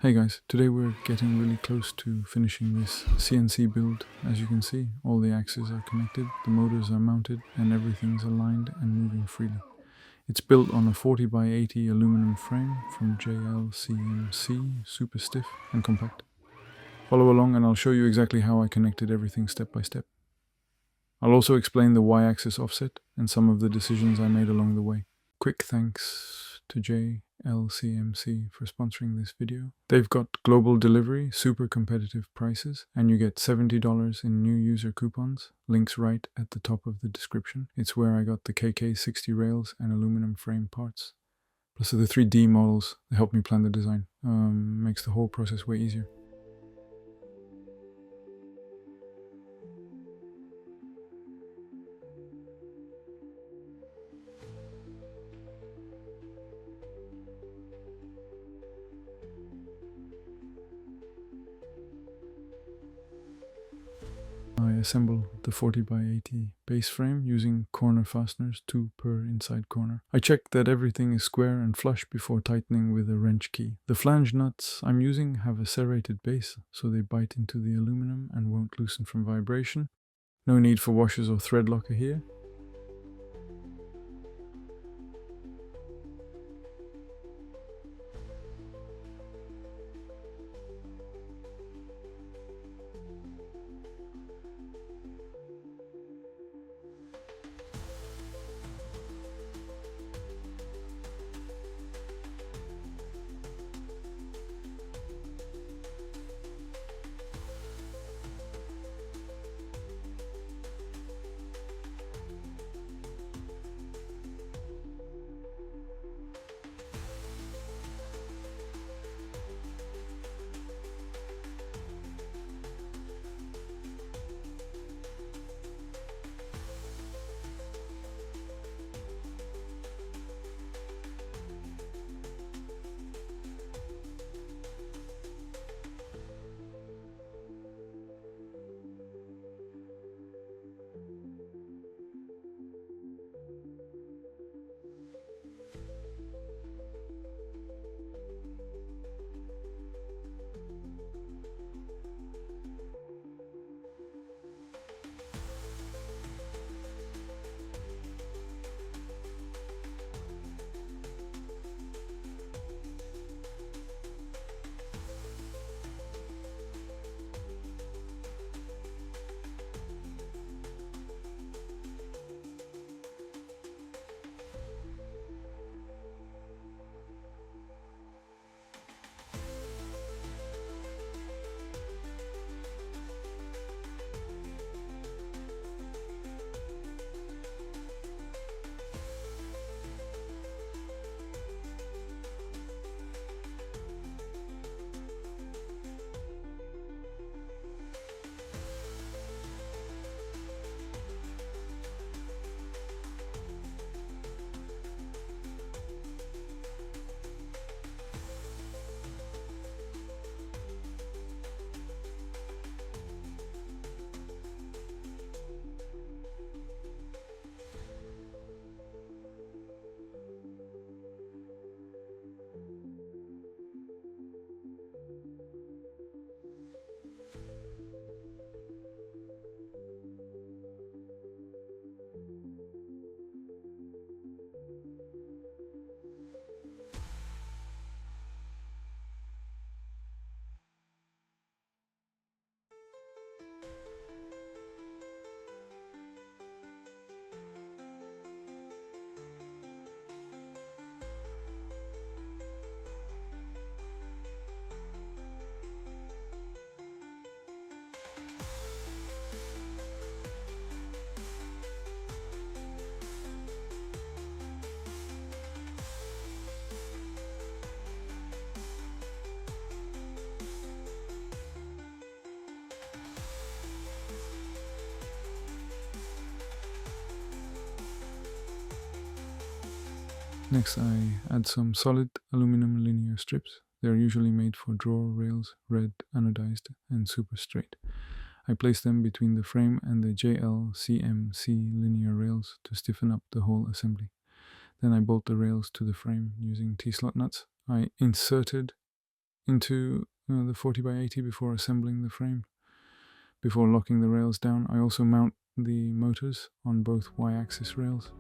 Hey guys, today we're getting really close to finishing this CNC build. As you can see, all the axes are connected, the motors are mounted, and everything's aligned and moving freely. It's built on a 40 by 80 aluminum frame from CNC, super stiff and compact. Follow along and I'll show you exactly how I connected everything step by step. I'll also explain the Y-axis offset and some of the decisions I made along the way. Quick thanks to CNC for sponsoring this video. They've got global delivery, super competitive prices, and you get $70 in new user coupons. Links right at the top of the description. It's where I got the KK60 rails and aluminum frame parts. Plus the 3D models that helped me plan the design. Makes the whole process way easier. I assemble the 40 by 80 base frame using corner fasteners, 2 per inside corner. I check that everything is square and flush before tightening with a wrench key. The flange nuts I'm using have a serrated base, so they bite into the aluminum and won't loosen from vibration. No need for washers or thread locker here. Next I add some solid aluminum linear strips. They are usually made for drawer rails, red, anodized, and super straight. I place them between the frame and the CNC linear rails to stiffen up the whole assembly. Then I bolt the rails to the frame using T-slot nuts. I inserted into the 40x80 before assembling the frame. Before locking the rails down, I also mount the motors on both y-axis rails.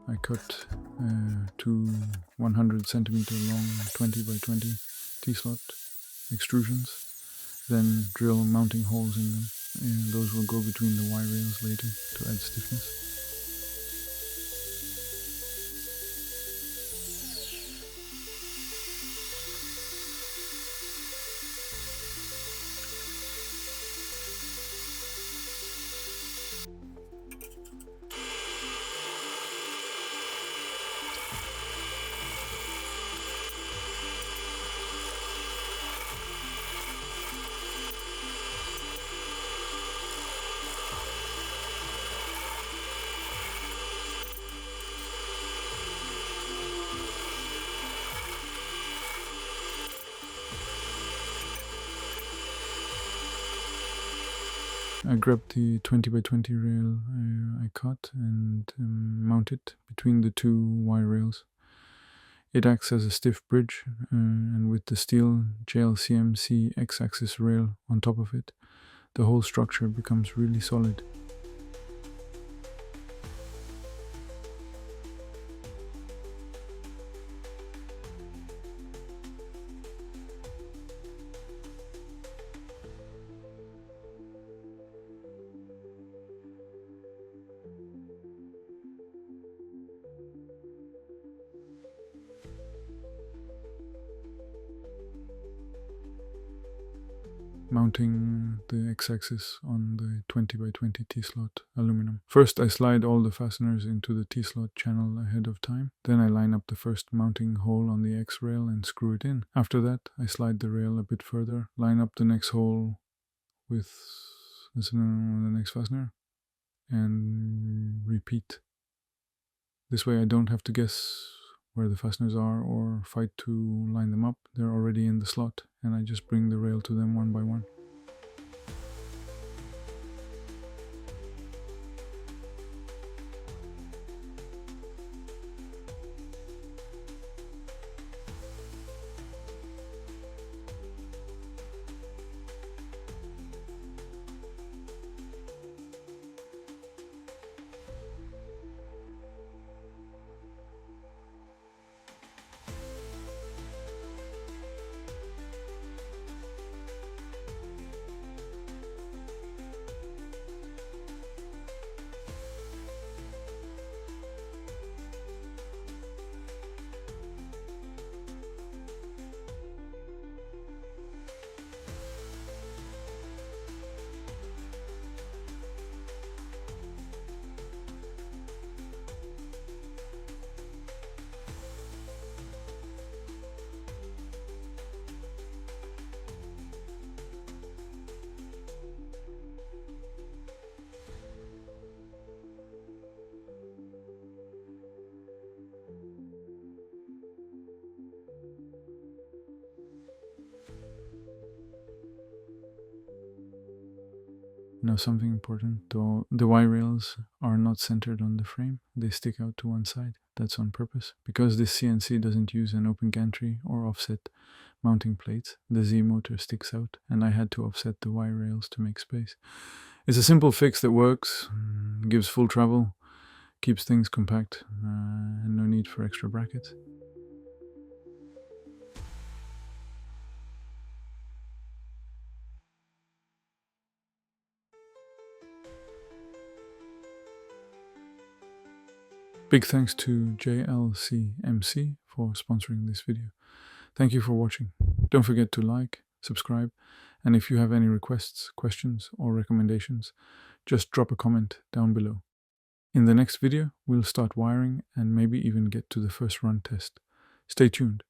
I cut two 100 centimeter long 20 by 20 T-slot extrusions, then drill mounting holes in them, and those will go between the Y rails later to add stiffness. I grabbed the 20 by 20 rail I cut and mount it between the two Y rails. It acts as a stiff bridge, and with the steel JLCMC X-axis rail on top of it, the whole structure becomes really solid. mounting the x-axis on the 20 by 20 T-slot aluminum. First, I slide all the fasteners into the T-slot channel ahead of time. Then I line up the first mounting hole on the X-rail and screw it in. After that, I slide the rail a bit further, line up the next hole with the next fastener, and repeat. This way I don't have to guess where the fasteners are or fight to line them up. They're already in the slot, and I just bring the rail to them one by one. Now something important, though, the Y rails are not centered on the frame, they stick out to one side. That's on purpose. Because this CNC doesn't use an open gantry or offset mounting plates, the Z motor sticks out, and I had to offset the Y rails to make space. It's a simple fix that works, gives full travel, keeps things compact, and no need for extra brackets. Big thanks to JLCMC for sponsoring this video. Thank you for watching. Don't forget to like, subscribe, and if you have any requests, questions, or recommendations, just drop a comment down below. In the next video, we'll start wiring and maybe even get to the first run test. Stay tuned.